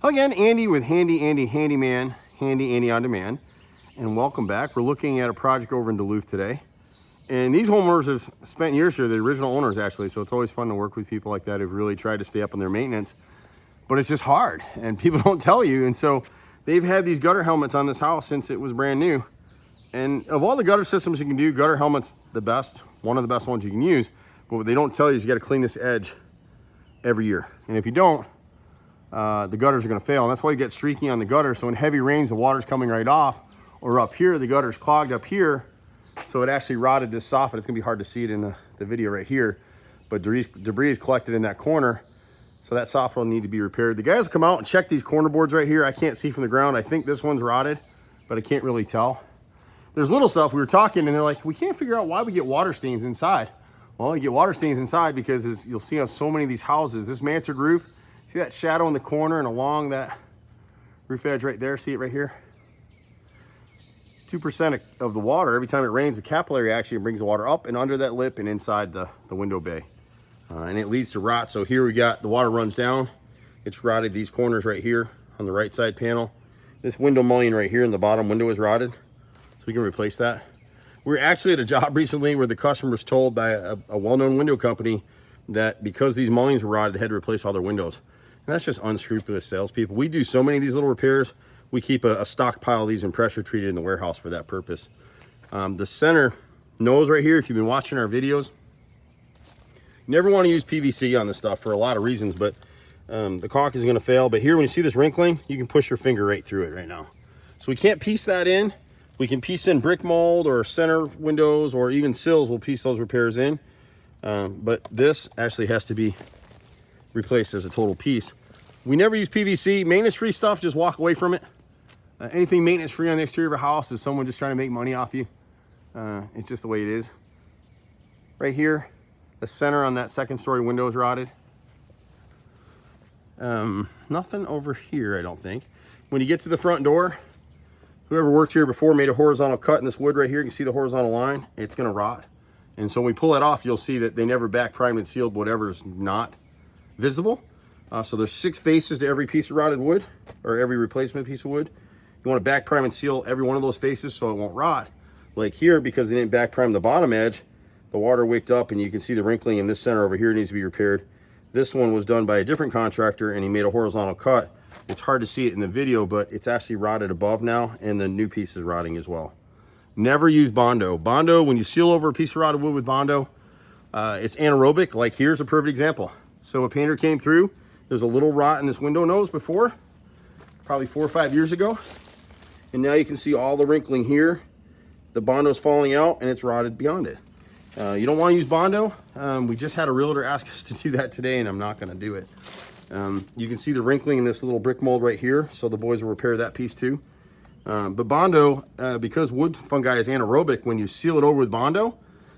Again, Andy with Handy Andy Handyman, Handy Andy on Demand, and welcome back. We're looking at a project over in Duluth today. And these homeowners have spent years here, the original owners actually, so it's always fun to work with people like that who've really tried to stay up on their maintenance. But it's just hard, and people don't tell you. And so they've had these gutter helmets on this house since it was brand new. And of all the gutter systems you can do, gutter helmet's the best, one of the best ones you can use. But what they don't tell you is you gotta clean this edge every year. And if you don't, the gutters are going to fail, and that's why you get streaking on the gutter. So in heavy rains, the water's coming right off, or up here, the gutter's clogged up here, so it actually rotted this soffit. It's going to be hard to see it in the video right here, but debris is collected in that corner, so that soffit will need to be repaired. The guys will come out and check these corner boards right here. I can't see from the ground. I think this one's rotted, but I can't really tell. There's little stuff. We were talking, and they're like, we can't figure out why we get water stains inside. Well, you get water stains inside because, as you'll see on so many of these houses, this mansard roof, see that shadow in the corner and along that roof edge right there? See it right here? 2% of the water, every time it rains, the capillary action brings the water up and under that lip and inside the window bay. And it leads to rot. So here we got the water runs down. It's rotted these corners right here on the right side panel. This window mullion right here in the bottom window is rotted. So we can replace that. We were actually at a job recently where the customer was told by a well-known window company that because these mullions were rotted, they had to replace all their windows. And that's just unscrupulous salespeople. We do so many of these little repairs. We keep a stockpile of these and pressure treated in the warehouse for that purpose. The center nose right here, if you've been watching our videos, you never want to use PVC on this stuff for a lot of reasons, but the caulk is going to fail. But here, when you see this wrinkling, you can push your finger right through it right now. So we can't piece that in. We can piece in brick mold or center windows or even sills. We'll piece those repairs in. But this actually has to be replaced as a total piece. We never use PVC. Maintenance-free stuff, just walk away from it. Anything maintenance-free on the exterior of a house is someone just trying to make money off you. It's just the way it is. Right here, the center on that second-story window is rotted. Nothing over here, I don't think. When you get to the front door, whoever worked here before made a horizontal cut in this wood right here. You can see the horizontal line. It's going to rot. And so when we pull that off, you'll see that they never back primed and sealed whatever's not visible. So there's 6 faces to every piece of rotted wood, or every replacement piece of wood. You want to back prime and seal every one of those faces so it won't rot. Like here, because they didn't back prime the bottom edge, the water wicked up and you can see the wrinkling in this center over here needs to be repaired. This one was done by a different contractor and he made a horizontal cut. It's hard to see it in the video, but it's actually rotted above now, and the new piece is rotting as well. Never use Bondo. Bondo, when you seal over a piece of rotted wood with Bondo, it's anaerobic. Like here's a perfect example. So a painter came through. There's a little rot in this window nose before, probably 4 or 5 years ago. And now you can see all the wrinkling here. The Bondo's falling out and it's rotted beyond it. You don't want to use Bondo. We just had a realtor ask us to do that today, and I'm not going to do it. You can see the wrinkling in this little brick mold right here. So the boys will repair that piece too. But Bondo, because wood fungi is anaerobic, when you seal it over with Bondo,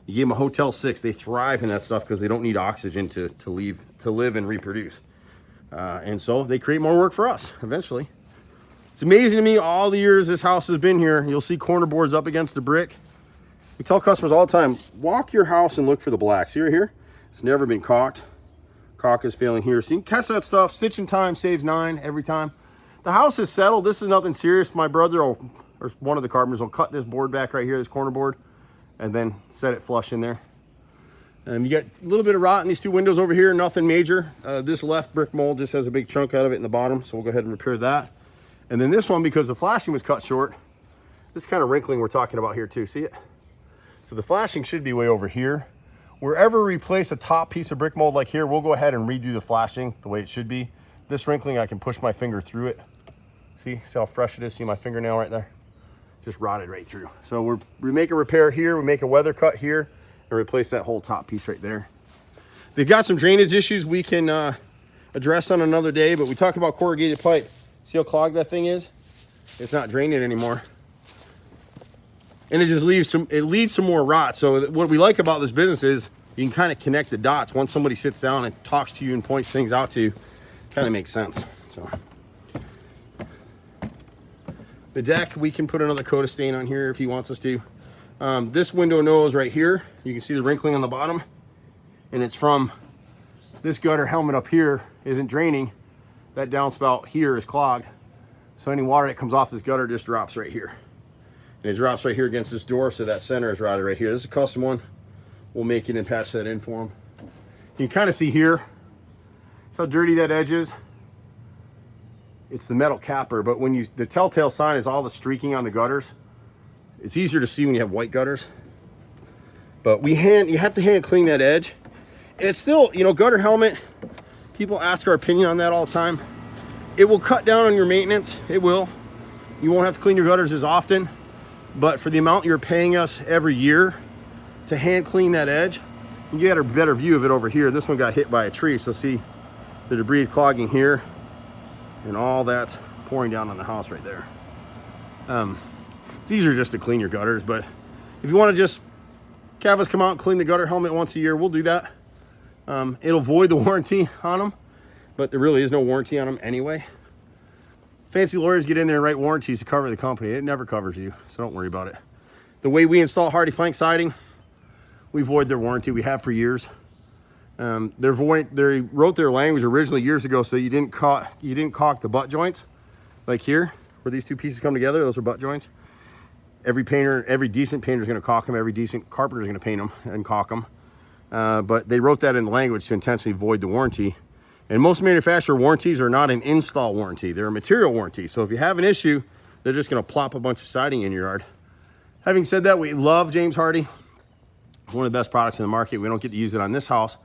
you give them a Hotel 6. They thrive in that stuff because they don't need oxygen to live and reproduce. And so they create more work for us eventually. It's amazing to me all the years this house has been here. You'll see corner boards up against the brick. We tell customers all the time, walk your house and look for the black. See right here? It's never been caulked. Caulk is failing here. So you can catch that stuff. Stitching time saves 9 every time. The house is settled. This is nothing serious. My brother or one of the carpenters will cut this board back right here, this corner board, and then set it flush in there. You got a little bit of rot in these 2 windows over here, nothing major. This left brick mold just has a big chunk out of it in the bottom, so we'll go ahead and repair that. And then this one, because the flashing was cut short, this kind of wrinkling we're talking about here too, see it? So the flashing should be way over here. Wherever we replace a top piece of brick mold like here, we'll go ahead and redo the flashing the way it should be. This wrinkling, I can push my finger through it. See how fresh it is? See my fingernail right there? Just rotted right through. So we make a repair here, we make a weather cut here, and replace that whole top piece right there. They've got some drainage issues we can address on another day, but we talked about corrugated pipe. See how clogged that thing is? It's not draining anymore. And it just leads to more rot. So what we like about this business is you can kind of connect the dots. Once somebody sits down and talks to you and points things out to you, kind of makes sense. So the deck, we can put another coat of stain on here if he wants us to. This window nose right here, you can see the wrinkling on the bottom, and it's from this gutter helmet up here isn't draining. that downspout here is clogged. So any water that comes off this gutter just drops right here. And it drops right here against this door, so that center is rotted right here. This is a custom one. We'll make it and patch that in for them. You can kind of see here how dirty that edge is. It's the metal capper, but when the telltale sign is all the streaking on the gutters. It's easier to see when you have white gutters. But you have to hand clean that edge. And it's still, you know, gutter helmet, people ask our opinion on that all the time. It will cut down on your maintenance, it will. You won't have to clean your gutters as often, but for the amount you're paying us every year to hand clean that edge, you get a better view of it over here. This one got hit by a tree, so see the debris clogging here, and all that's pouring down on the house right there. It's easier just to clean your gutters, but if you want to just have us come out and clean the gutter helmet once a year, we'll do that. It'll void the warranty on them, but there really is no warranty on them anyway. Fancy lawyers get in there and write warranties to cover the company. It never covers you, so don't worry about it. The way we install hardy plank siding, we void their warranty. We have for years. They wrote their language originally years ago so you didn't caulk the butt joints, like here where these two pieces come together. Those are butt joints. Every decent painter is going to caulk them. Every decent carpenter is going to paint them and caulk them. But they wrote that in the language to intentionally void the warranty. And most manufacturer warranties are not an install warranty. They're a material warranty. So if you have an issue, they're just going to plop a bunch of siding in your yard. Having said that, we love James Hardie. One of the best products in the market. We don't get to use it on this house.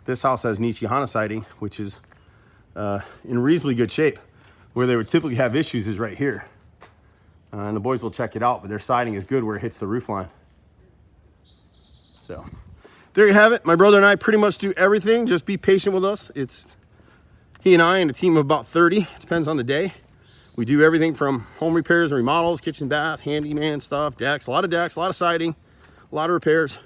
This house has Nichihana siding, which is in reasonably good shape. Where they would typically have issues is right here. And the boys will check it out, but their siding is good where it hits the roof line. So there you have it. My brother and I pretty much do everything. Just be patient with us. It's he and I and a team of about 30. It depends on the day. We do everything from home repairs and remodels, kitchen, bath, handyman stuff, decks, a lot of siding, a lot of repairs.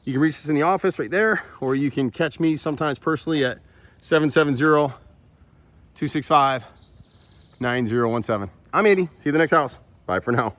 You can reach us in the office right there, or you can catch me sometimes personally at 770-265-9017. I'm Andy. See you at the next house. Bye for now.